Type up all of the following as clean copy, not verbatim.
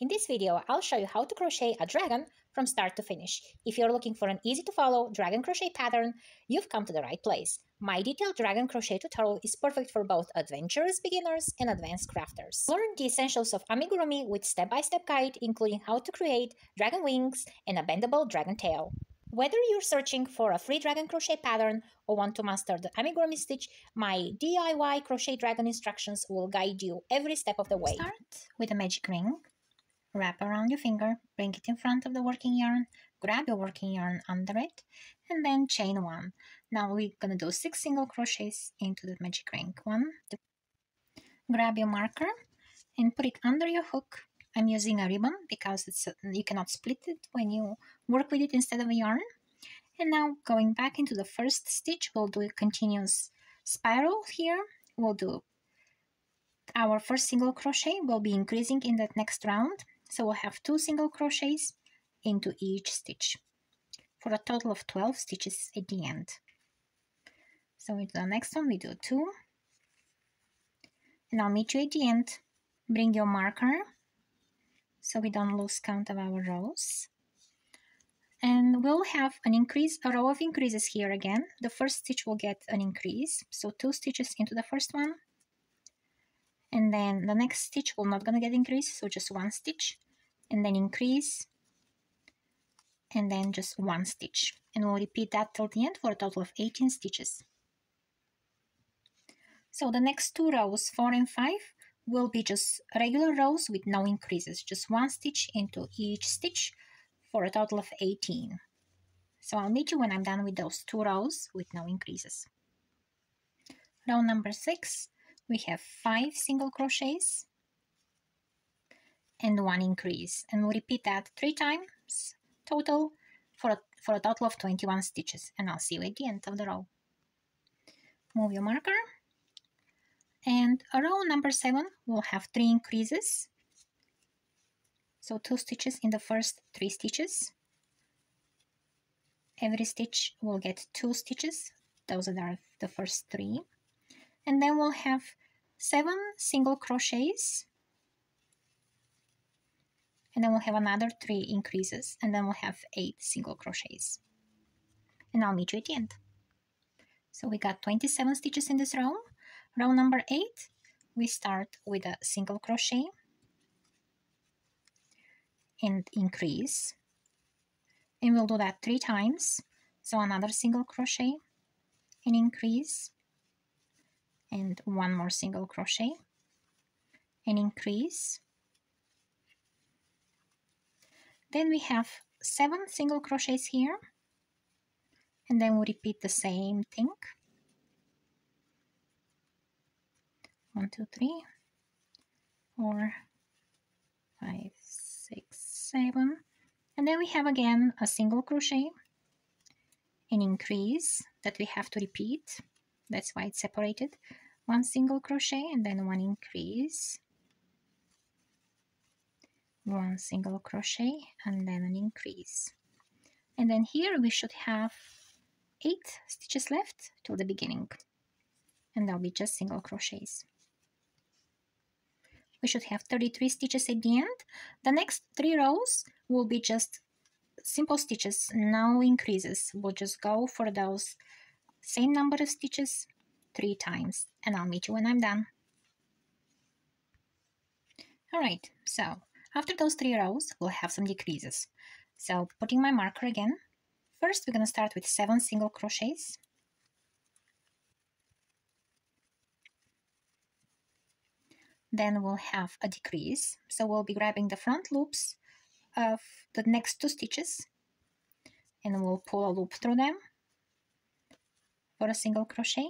In this video, I'll show you how to crochet a dragon from start to finish. If you're looking for an easy-to-follow dragon crochet pattern, you've come to the right place. My detailed dragon crochet tutorial is perfect for both adventurous beginners and advanced crafters. Learn the essentials of amigurumi with step-by-step guide, including how to create dragon wings and a bendable dragon tail. Whether you're searching for a free dragon crochet pattern or want to master the amigurumi stitch, my DIY crochet dragon instructions will guide you every step of the way. Start with a magic ring. Wrap around your finger, bring it in front of the working yarn, grab your working yarn under it, and then chain one. Now we're going to do 6 single crochets into the magic ring. 1, 2. Grab your marker and put it under your hook. I'm using a ribbon because you cannot split it when you work with it instead of a yarn. And now going back into the first stitch, we'll do a continuous spiral here. We'll do our first single crochet. We'll be increasing in that next round. So we'll have 2 single crochets into each stitch for a total of 12 stitches at the end. So into the next one we do 2, and I'll meet you at the end. Bring your marker so we don't lose count of our rows, and we'll have a row of increases here again. The first stitch will get an increase, so 2 stitches into the first one, and then the next stitch will not gonna get increase, so just 1 stitch, and then increase, and then just 1 stitch, and we'll repeat that till the end for a total of 18 stitches. So the next 2 rows, 4 and 5, will be just regular rows with no increases, just 1 stitch into each stitch for a total of 18. So I'll meet you when I'm done with those 2 rows with no increases. Row number 6, we have 5 single crochets and 1 increase, and we'll repeat that 3 times total for a total of 21 stitches, and I'll see you at the end of the row. Move your marker, and row number 7 will have 3 increases, so 2 stitches in the first 3 stitches. Every stitch will get 2 stitches, those are the first 3, and then we'll have 7 single crochets, and then we'll have another 3 increases, and then we'll have 8 single crochets, and I'll meet you at the end. So we got 27 stitches in this row. Row number 8, we start with a single crochet and increase, and we'll do that 3 times. So another single crochet and increase, and 1 more single crochet and increase. Then we have 7 single crochets here, and then we'll repeat the same thing. 1, 2, 3, 4, 5, 6, 7, and then we have again a single crochet, an increase that we have to repeat. That's why it's separated. 1 single crochet and then 1 increase, 1 single crochet and then an increase, and then here we should have 8 stitches left till the beginning, and there'll be just single crochets. We should have 33 stitches at the end. The next 3 rows will be just simple stitches, no increases. We'll just go for those same number of stitches 3 times, and I'll meet you when I'm done. Alright, so after those 3 rows, we'll have some decreases. So putting my marker again, first we're going to start with 7 single crochets. Then we'll have a decrease, so we'll be grabbing the front loops of the next 2 stitches, and we'll pull a loop through them for a single crochet,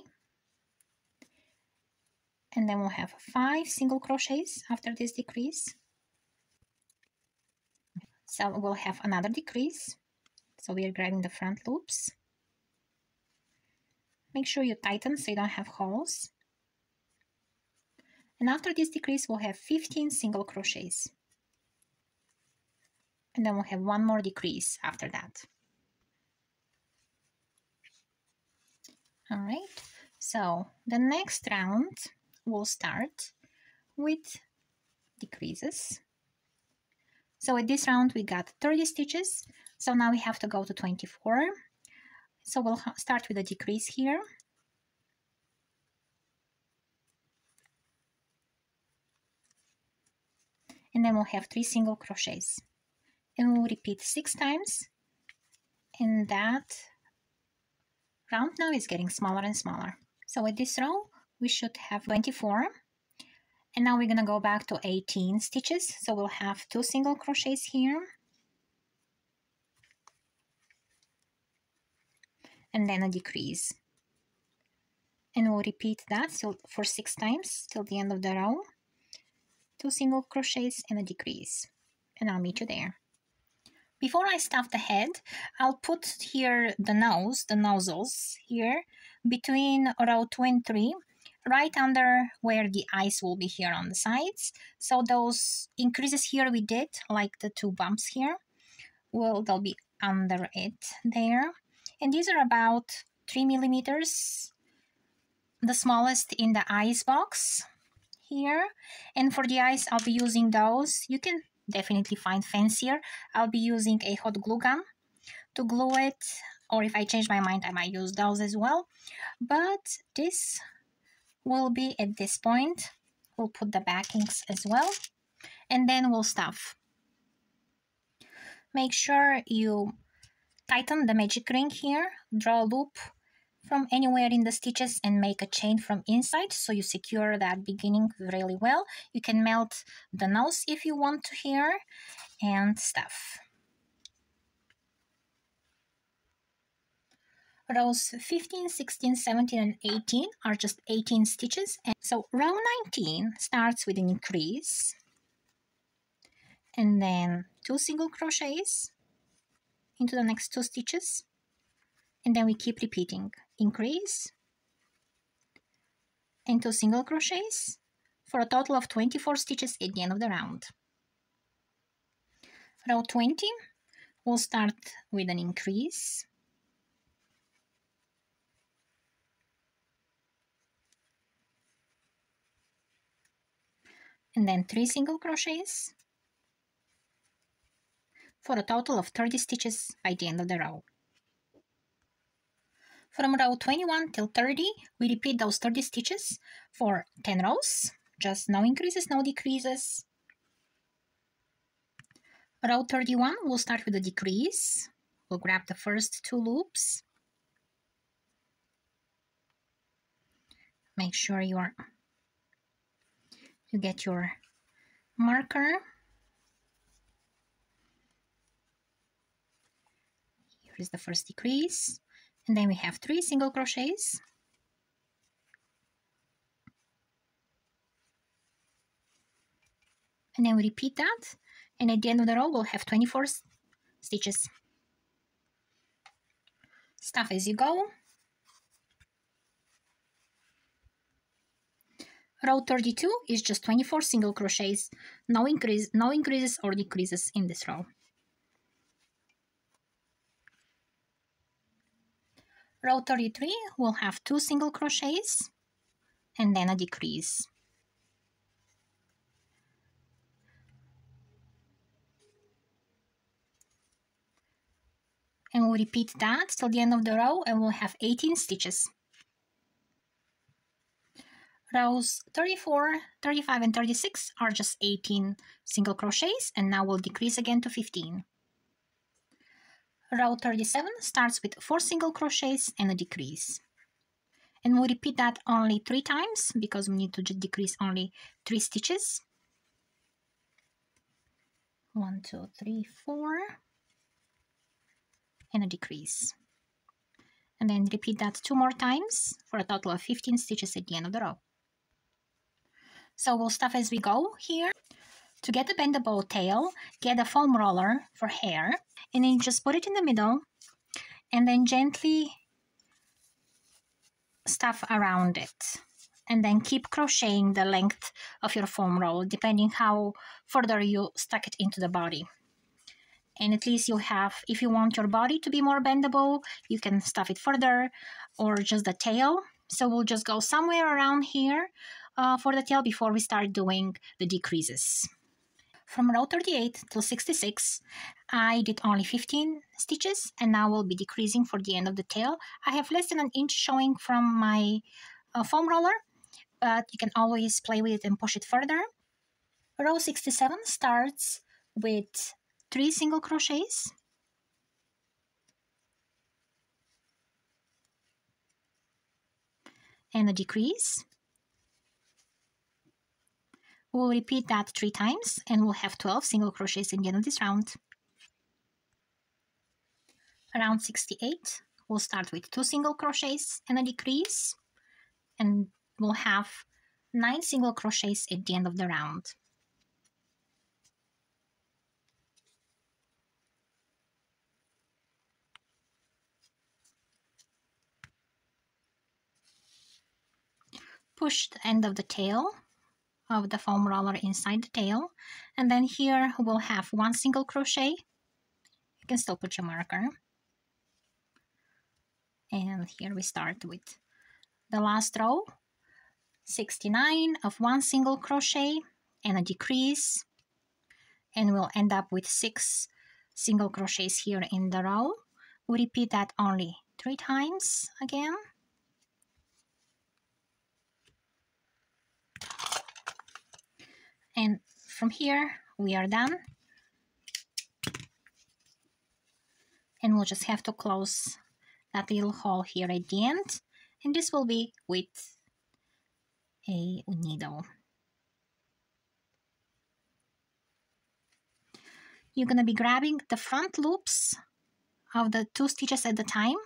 and then we'll have 5 single crochets after this decrease. So we'll have another decrease, so we are grabbing the front loops. Make sure you tighten so you don't have holes. And after this decrease, we'll have 15 single crochets. And then we'll have 1 more decrease after that. Alright, so the next round will start with decreases. So at this round we got 30 stitches, so now we have to go to 24. So we'll start with a decrease here. And then we'll have 3 single crochets. And we'll repeat 6 times. And that round now is getting smaller and smaller. So at this row, we should have 24. And now we're going to go back to 18 stitches. So we'll have 2 single crochets here. And then a decrease. And we'll repeat that for 6 times till the end of the row. 2 single crochets and a decrease. And I'll meet you there. Before I stuff the head, I'll put here the nozzles here between row 2 and 3, right under where the eyes will be here on the sides. So those increases here we did, like the 2 bumps here, they'll be under it there. And these are about 3 millimeters, the smallest in the eyes box here. And for the eyes, I'll be using those. You can definitely find fancier. I'll be using a hot glue gun to glue it, or if I change my mind, I might use those as well. But this will be at this point. We'll put the backings as well, and then we'll stuff. Make sure you tighten the magic ring here, draw a loop from anywhere in the stitches and make a chain from inside so you secure that beginning really well. You can melt the nose if you want to here and stuff. Rows 15, 16, 17 and 18 are just 18 stitches. And so row 19 starts with an increase and then 2 single crochets into the next 2 stitches, and then we keep repeating increase and 2 single crochets for a total of 24 stitches at the end of the round. Row 20, we'll start with an increase and then 3 single crochets for a total of 30 stitches by the end of the row. From row 21 till 30, we repeat those 30 stitches for 10 rows, just no increases, no decreases. Row 31, we'll start with a decrease. We'll grab the first 2 loops. Make sure you get your marker. Here is the first decrease. And then we have 3 single crochets. And then we repeat that. And at the end of the row, we'll have 24 stitches. Stuff as you go. Row 32 is just 24 single crochets. No increases or decreases in this row. Row 33 will have 2 single crochets and then a decrease. And we'll repeat that till the end of the row and we'll have 18 stitches. Rows 34, 35 and 36 are just 18 single crochets, and now we'll decrease again to 15. Row 37 starts with 4 single crochets and a decrease. And we'll repeat that only 3 times because we need to decrease only 3 stitches. 1, 2, 3, 4. And a decrease. And then repeat that 2 more times for a total of 15 stitches at the end of the row. So we'll stuff as we go here. To get a bendable tail, get a foam roller for hair, and then just put it in the middle and then gently stuff around it. And then keep crocheting the length of your foam roll depending how further you stuck it into the body. And at least you have, if you want your body to be more bendable, you can stuff it further, or just the tail. So we'll just go somewhere around here for the tail before we start doing the decreases. From row 38 till 66, I did only 15 stitches, and now we'll be decreasing for the end of the tail. I have less than an inch showing from my foam roller, but you can always play with it and push it further. Row 67 starts with 3 single crochets and a decrease. We'll repeat that 3 times and we'll have 12 single crochets in the end of this round. Round 68, we'll start with 2 single crochets and a decrease, and we'll have 9 single crochets at the end of the round. Push the end of the tail of the foam roller inside the tail, and then here we'll have 1 single crochet. You can still put your marker. And here we start with the last row, 69 of 1 single crochet and a decrease, and we'll end up with 6 single crochets here in the row. We repeat that only 3 times again. And from here we are done, and we'll just have to close that little hole here at the end, and this will be with a needle. You're going to be grabbing the front loops of the 2 stitches at a time,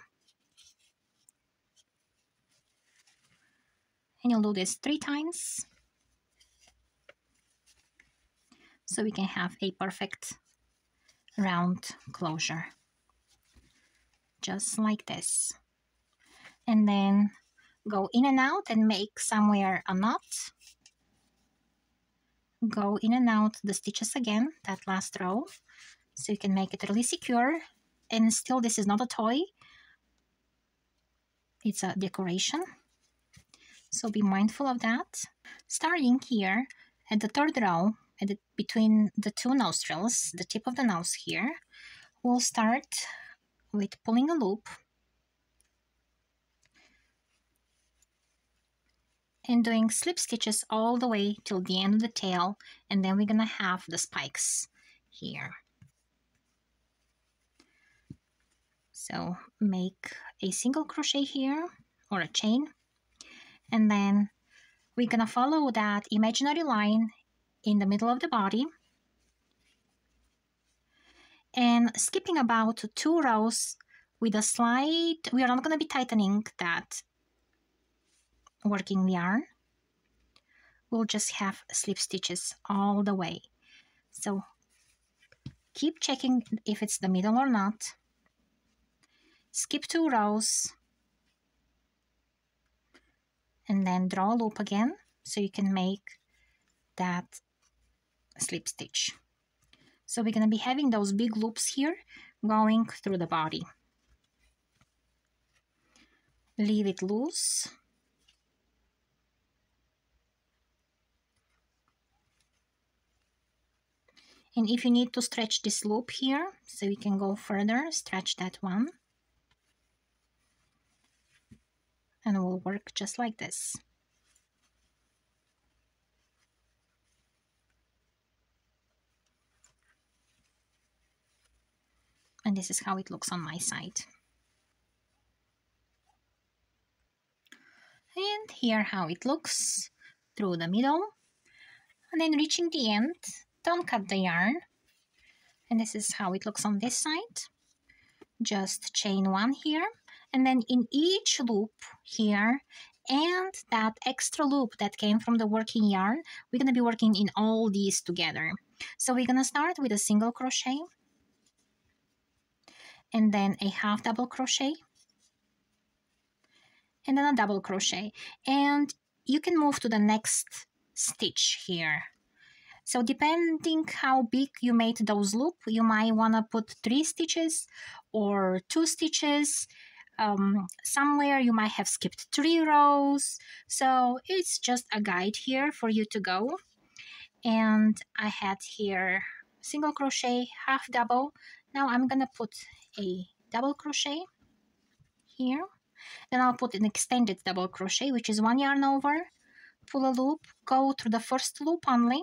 and you'll do this 3 times so we can have a perfect round closure, just like this. And then go in and out and make somewhere a knot. Go in and out the stitches again, that last row, so you can make it really secure. And still, this is not a toy, it's a decoration, so be mindful of that. Starting here at the 3rd row, between the 2 nostrils, the tip of the nose here, we'll start with pulling a loop and doing slip stitches all the way till the end of the tail, and then we're gonna have the spikes here. So make a single crochet here, or a chain, and then we're gonna follow that imaginary line in the middle of the body, and skipping about 2 rows with a slight, we are not going to be tightening that working yarn, we'll just have slip stitches all the way. So keep checking if it's the middle or not, skip 2 rows, and then draw a loop again so you can make that slip stitch. So we're going to be having those big loops here going through the body. Leave it loose. And if you need to stretch this loop here, so you can go further, stretch that one. And it will work just like this. And this is how it looks on my side. And here how it looks through the middle. And then reaching the end, don't cut the yarn. And this is how it looks on this side. Just chain 1 here, and then in each loop here and that extra loop that came from the working yarn, we're going to be working in all these together. So we're going to start with a single crochet, and then a half double crochet, and then a double crochet, and you can move to the next stitch here. So depending how big you made those loops, you might want to put 3 stitches or 2 stitches. Somewhere you might have skipped 3 rows. So it's just a guide here for you to go. and I had here single crochet, half double. Now I'm gonna put a double crochet here. Then I'll put an extended double crochet, which is 1 yarn over, pull a loop, go through the first loop only,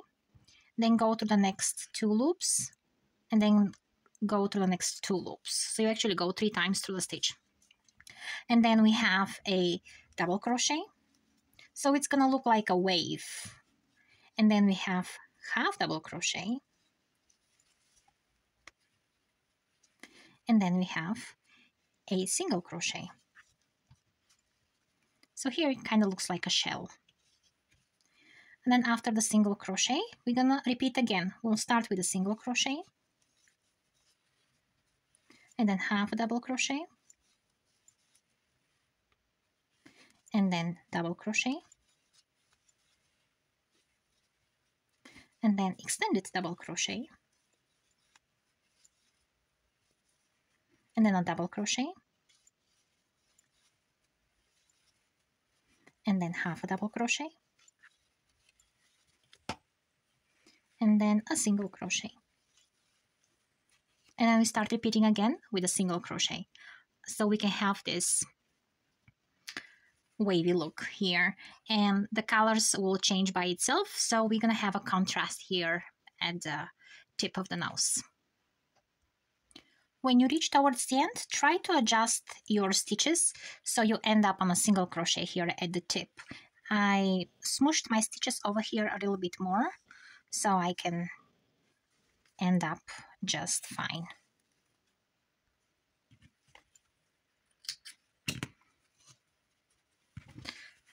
then go to the next 2 loops, and then go to the next 2 loops. So you actually go 3 times through the stitch. And then we have a double crochet. So it's gonna look like a wave. And then we have half double crochet. And then we have a single crochet. So here it kind of looks like a shell. And then after the single crochet, we're gonna repeat again. We'll start with a single crochet, and then half a double crochet, and then double crochet, and then extended double crochet, and then a double crochet, and then half a double crochet, and then a single crochet. And then we start repeating again with a single crochet. So we can have this wavy look here, and the colors will change by itself. So we're gonna have a contrast here at the tip of the nose. When you reach towards the end, try to adjust your stitches so you end up on a single crochet here at the tip. I smooshed my stitches over here a little bit more so I can end up just fine.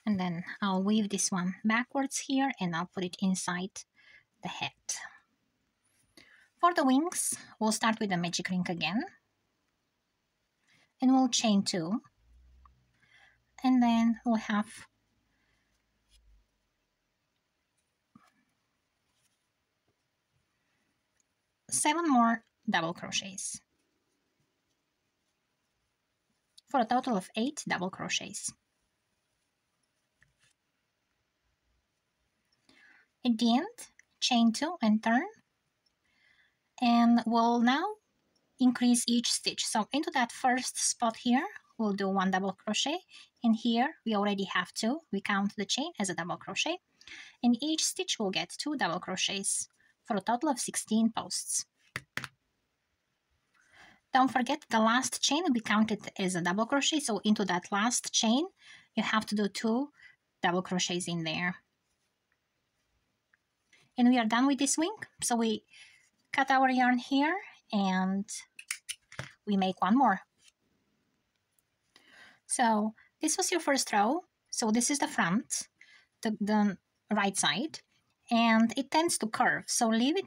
And then I'll weave this one backwards here and I'll put it inside the head. For the wings, we'll start with the magic ring again. And we'll chain 2. And then we'll have 7 more double crochets for a total of 8 double crochets. At the end, chain 2 and turn, and we'll now increase each stitch. So into that first spot here, we'll do 1 double crochet, and here we already have 2. We count the chain as a double crochet, and each stitch will get 2 double crochets for a total of 16 posts. Don't forget the last chain we counted as a double crochet, so into that last chain you have to do 2 double crochets in there. And we are done with this wing. So we cut our yarn here and we make 1 more. So this was your first row. So this is the front, the right side, and it tends to curve. So leave it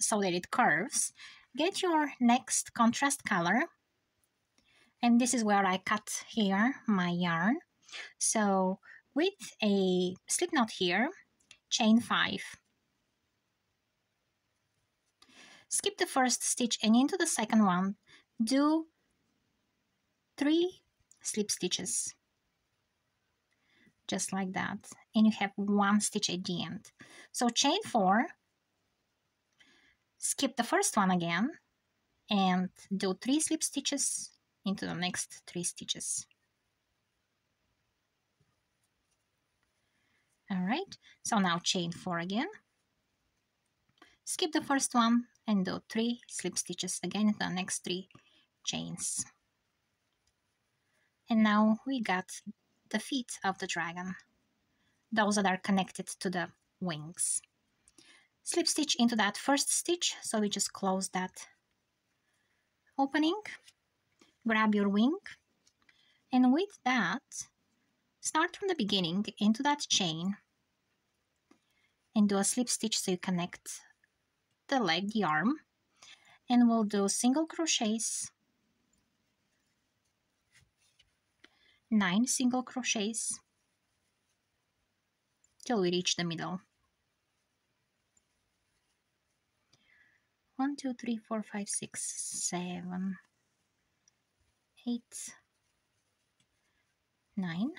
so that it curves. Get your next contrast color, and this is where I cut here my yarn. So with a slip knot here, chain 5. Skip the first stitch and into the second one, do 3 slip stitches, just like that, and you have 1 stitch at the end. So chain 4, skip the first one again, and do 3 slip stitches into the next 3 stitches. All right, so now chain 4 again, skip the first one and do 3 slip stitches again into the next 3 chains. And now we got the feet of the dragon, those that are connected to the wings. Slip stitch into that first stitch, so we just close that opening, grab your wing, and with that, start from the beginning into that chain and do a slip stitch so you connect the leg, the arm, and we'll do single crochets, 9 single crochets till we reach the middle. 1, 2, 3, 4, 5, 6, 7, 8, 9.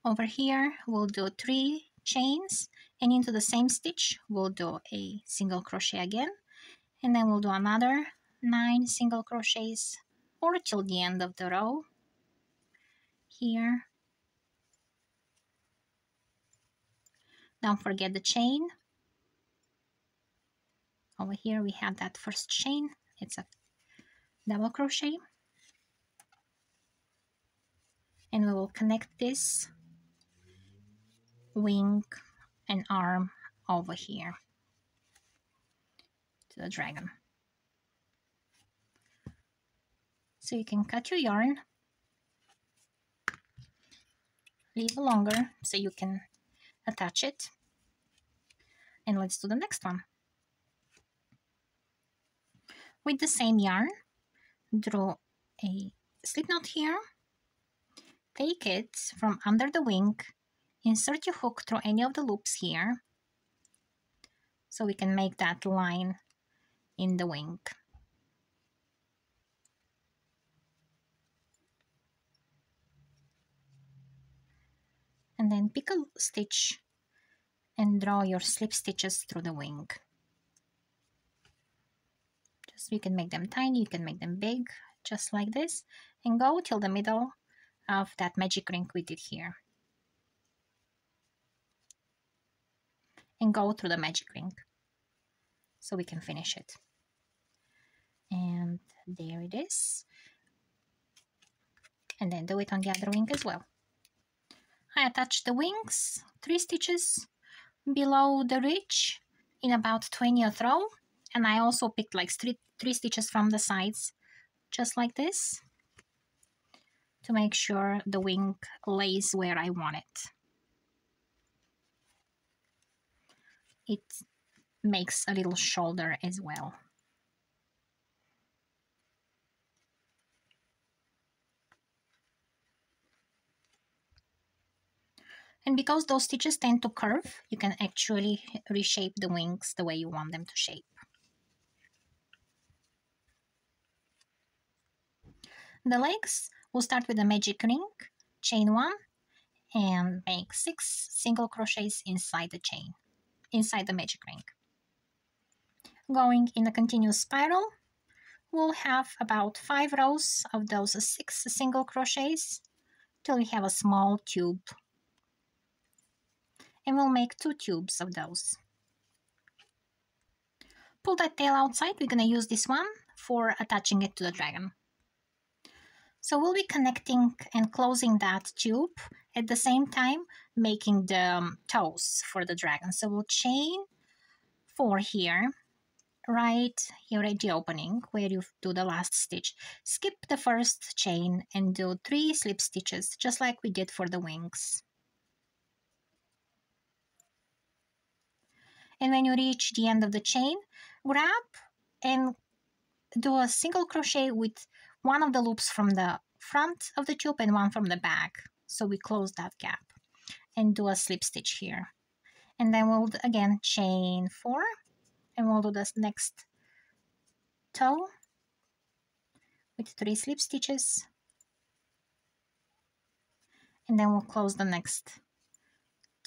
Over here we'll do 3 chains, and into the same stitch we'll do a single crochet again, and then we'll do another 9 single crochets or till the end of the row here. Don't forget the chain. Over here we have that first chain. It's a double crochet, and we will connect this wing and arm over here to the dragon. So you can cut your yarn, leave longer so you can attach it, and let's do the next one. With the same yarn, draw a slip knot here, take it from under the wing, insert your hook through any of the loops here so we can make that line in the wing. And then pick a stitch and draw your slip stitches through the wing. Just you can make them tiny, you can make them big, just like this, and go till the middle of that magic ring we did here. And go through the magic ring so we can finish it. And there it is. And then do it on the other wing as well. I attached the wings, 3 stitches below the ridge in about 20th row, and I also picked like 3 stitches from the sides, just like this, to make sure the wing lays where I want it. It makes a little shoulder as well. And because those stitches tend to curve, you can actually reshape the wings the way you want them to shape. The legs, we'll start with the magic ring, chain 1, and make 6 single crochets inside the chain, inside the magic ring. Going in a continuous spiral, we'll have about 5 rows of those 6 single crochets till we have a small tube. And we'll make 2 tubes of those. Pull that tail outside. We're going to use this one for attaching it to the dragon. So we'll be connecting and closing that tube at the same time, making the toes for the dragon. So we'll chain 4 here, right here at the opening where you do the last stitch. Skip the first chain and do 3 slip stitches, just like we did for the wings. And when you reach the end of the chain, grab and do a single crochet with one of the loops from the front of the tube and one from the back. So we close that gap and do a slip stitch here. And then we'll again chain 4 and we'll do this next toe with 3 slip stitches. And then we'll close the next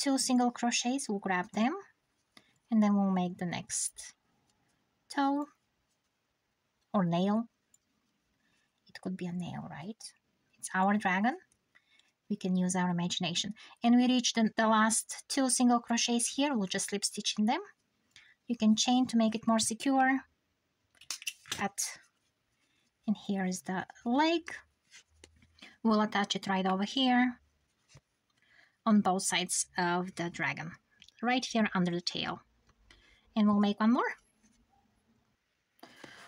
2 single crochets. We'll grab them. And then we'll make the next toe or nail. It could be a nail, right? It's our dragon. We can use our imagination. And we reach the last 2 single crochets here. We'll just slip stitch in them. You can chain to make it more secure. And here is the leg. We'll attach it right over here on both sides of the dragon, right here under the tail. And we'll make one more.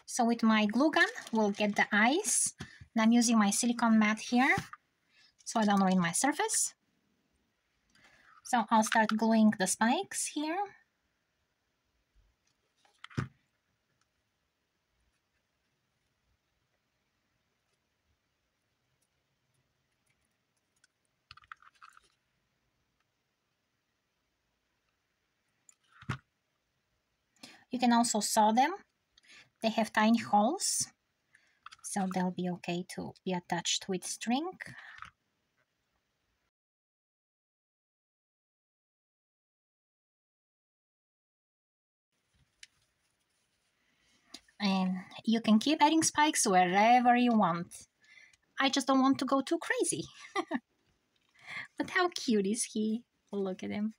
So with my glue gun, we'll get the eyes. And I'm using my silicone mat here, so I don't ruin my surface. So I'll start gluing the spikes here. You can also sew them. They have tiny holes, so they'll be okay to be attached with string. You can keep adding spikes wherever you want. I just don't want to go too crazy. But how cute is he? Look at him.